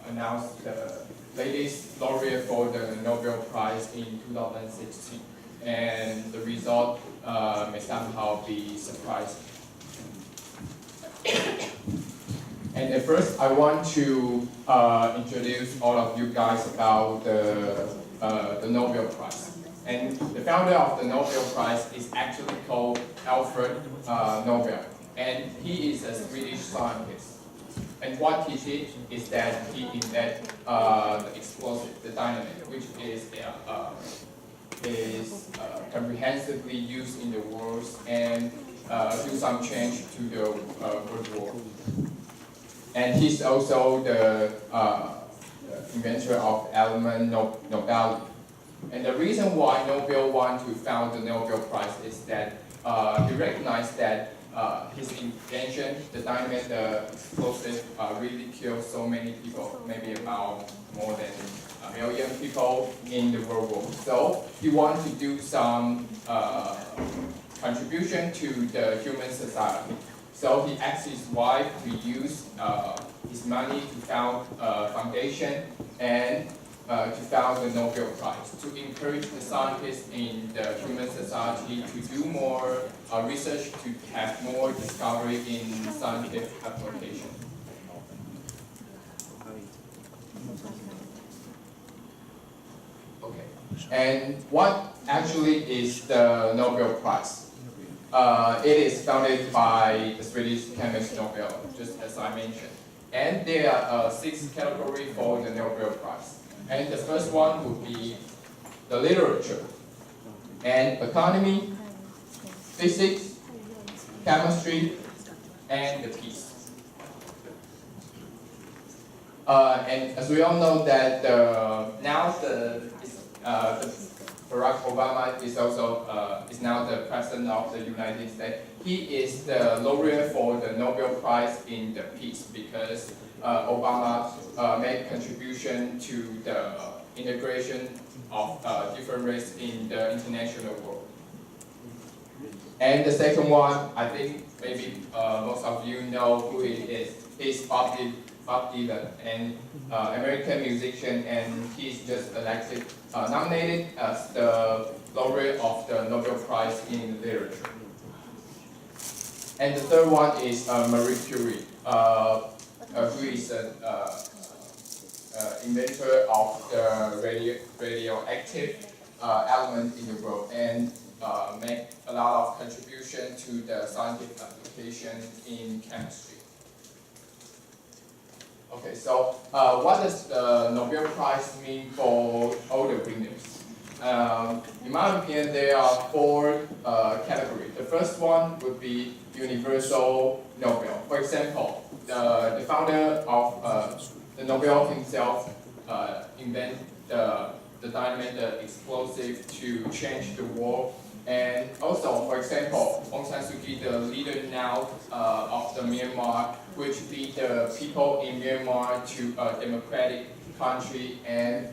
announced the latest laureate for the Nobel Prize in 2016, and the result may somehow be surprising. And at first, I want to introduce all of you guys about the Nobel Prize. And the founder of the Nobel Prize is actually called Alfred Nobel, and he is a Swedish scientist. And what he did is that he invented the explosive, the dynamite, which is comprehensively used in the world and do some change to the world war. And he's also the inventor of element nobel. And the reason why Nobel wanted to found the Nobel Prize is that he recognized that his invention, the dynamite, the explosive, really killed so many people, maybe about more than 1 million people in the World War. So he wanted to do some contribution to the human society. So he asked his wife to use his money to found a foundation and to found the Nobel Prize, to encourage the scientists in the human society to do more research, to have more discovery in scientific application. Okay, and what actually is the Nobel Prize? It is founded by the Swedish chemist Nobel, just as I mentioned. And there are 6 categories for the Nobel Prize. And the first one would be the literature, and economy, physics, chemistry, and the peace. And as we all know that now Barack Obama is also is now the president of the United States. He is the laureate for the Nobel Prize in the peace because Obama made contribution to the integration of different races in the international world. And the second one, I think maybe most of you know who it is. He's Bob Dylan, an American musician, and he's just elected, nominated as the laureate of the Nobel Prize in Literature. And the third one is Marie Curie, who is an inventor of the radioactive element in the world and make a lot of contribution to the scientific application in chemistry. Okay, so what does the Nobel Prize mean for all the winners? In my opinion, there are 4 categories. The first one would be Universal Nobel. For example, the founder of the Nobel himself invented the dynamite, the explosive, to change the world. And also, for example, Aung San Suu Kyi, the leader now of the Myanmar, which lead the people in Myanmar to a democratic country and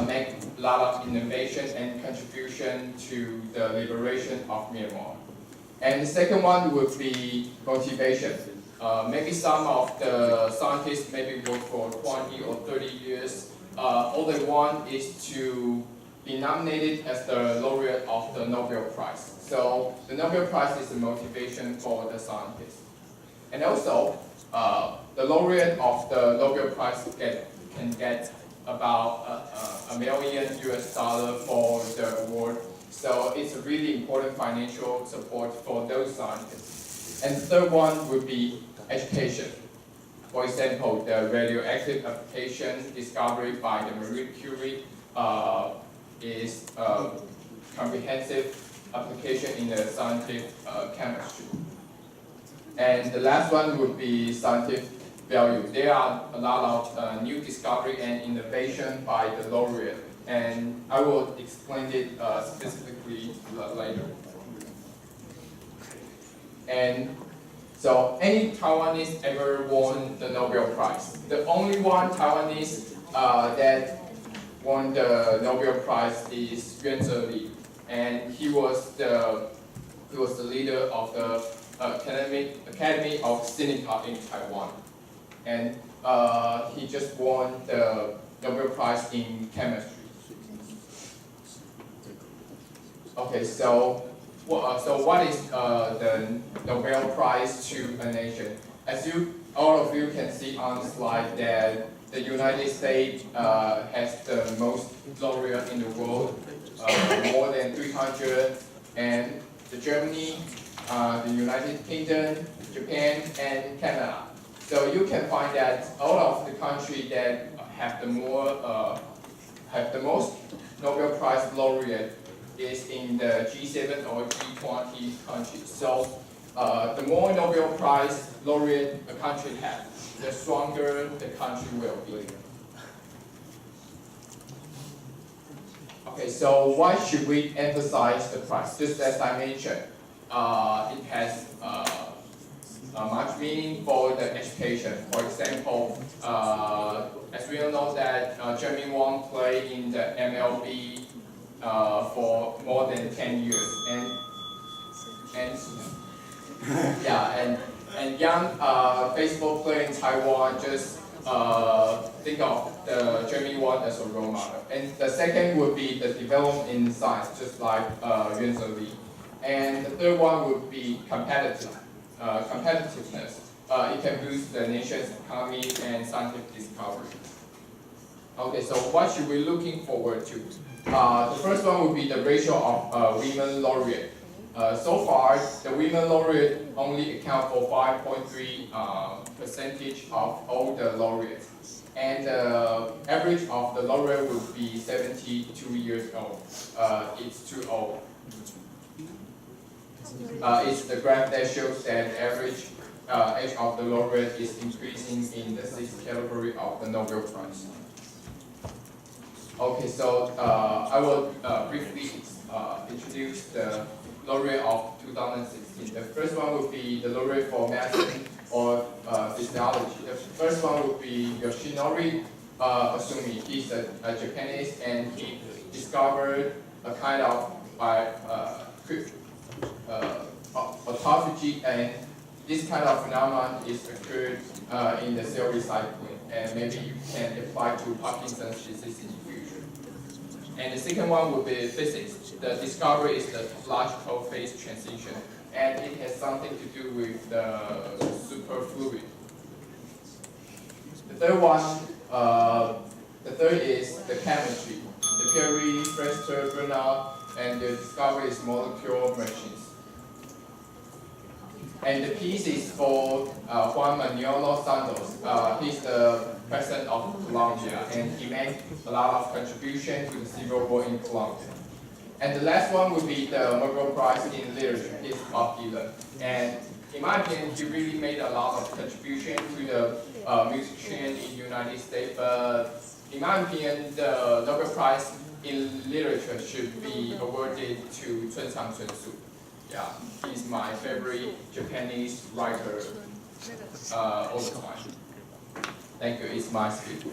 make a lot of innovation and contribution to the liberation of Myanmar. And the second one would be motivation. Maybe some of the scientists maybe work for 20 or 30 years. All they want is to be nominated as the laureate of the Nobel Prize. So the Nobel Prize is a motivation for the scientists. And also, the laureate of the Nobel Prize can get about $1 million for the award. So it's a really important financial support for those scientists. And the third one would be education. For example, the radioactive application discovery by the Marie Curie is a comprehensive application in the scientific chemistry. And the last one would be scientific value. There are a lot of new discovery and innovation by the laureate, and I will explain it specifically later. And so, any Taiwanese ever won the Nobel Prize? The only one Taiwanese that won the Nobel Prize is Yuan Zheli, and he was the leader of the Academy of Sinica in Taiwan. And he just won the Nobel Prize in chemistry. Okay, so what is the Nobel Prize to a nation? As all of you can see on the slide that the United States has the most laureate in the world, more than 300, and Germany, the United Kingdom, Japan, and Canada. So you can find that all of the countries that have the most Nobel Prize laureate is in the G7 or G20 countries. So the more Nobel Prize laureate a country has, the stronger the country will be. Okay, so why should we emphasize the prize? Just as I mentioned, it has much meaning for the education. For example, as we all know that Jeremy Wang played in the MLB for more than 10 years, and young baseball player in Taiwan just think of the Jeremy Wang as a role model. And the second would be the development in science, just like Yuan Li. And the third one would be competitiveness. It can boost the nation's economy and scientific discovery. Okay, so what should we looking forward to? The first one would be the ratio of women laureate. So far, the women laureate only account for 5.3% of all the laureates. And the average of the laureate would be 72 years old. It's too old. It's the graph that shows that the average age of the laureate is increasing in the 6th category of the Nobel Prize. Okay, so I will briefly introduce the laureate of 2016. The first one would be the laureate for medicine or physiology. The first one would be Yoshinori Asumi. He's a Japanese, and he discovered a kind of autophagy, and this kind of phenomenon is occurred in the cell recycling, and maybe you can apply to Parkinson's disease in the future. And the second one would be physics. The discovery is the logical phase transition, and it has something to do with the superfluid. The third is the chemistry. The Perry, Frester, Bernard, and the discovery is molecular machines. And the piece is for Juan Manuel Santos. He's the president of Colombia, and he made a lot of contribution to the Civil War in Colombia. And the last one would be the Nobel Prize in Literature. He's Bob Dylan. And in my opinion, he really made a lot of contribution to the music scene in the United States. But in my opinion, the Nobel Prize in Literature should be awarded to Sun Tzu. Yeah, he's my favorite Japanese writer all the time. Thank you. It's my speech.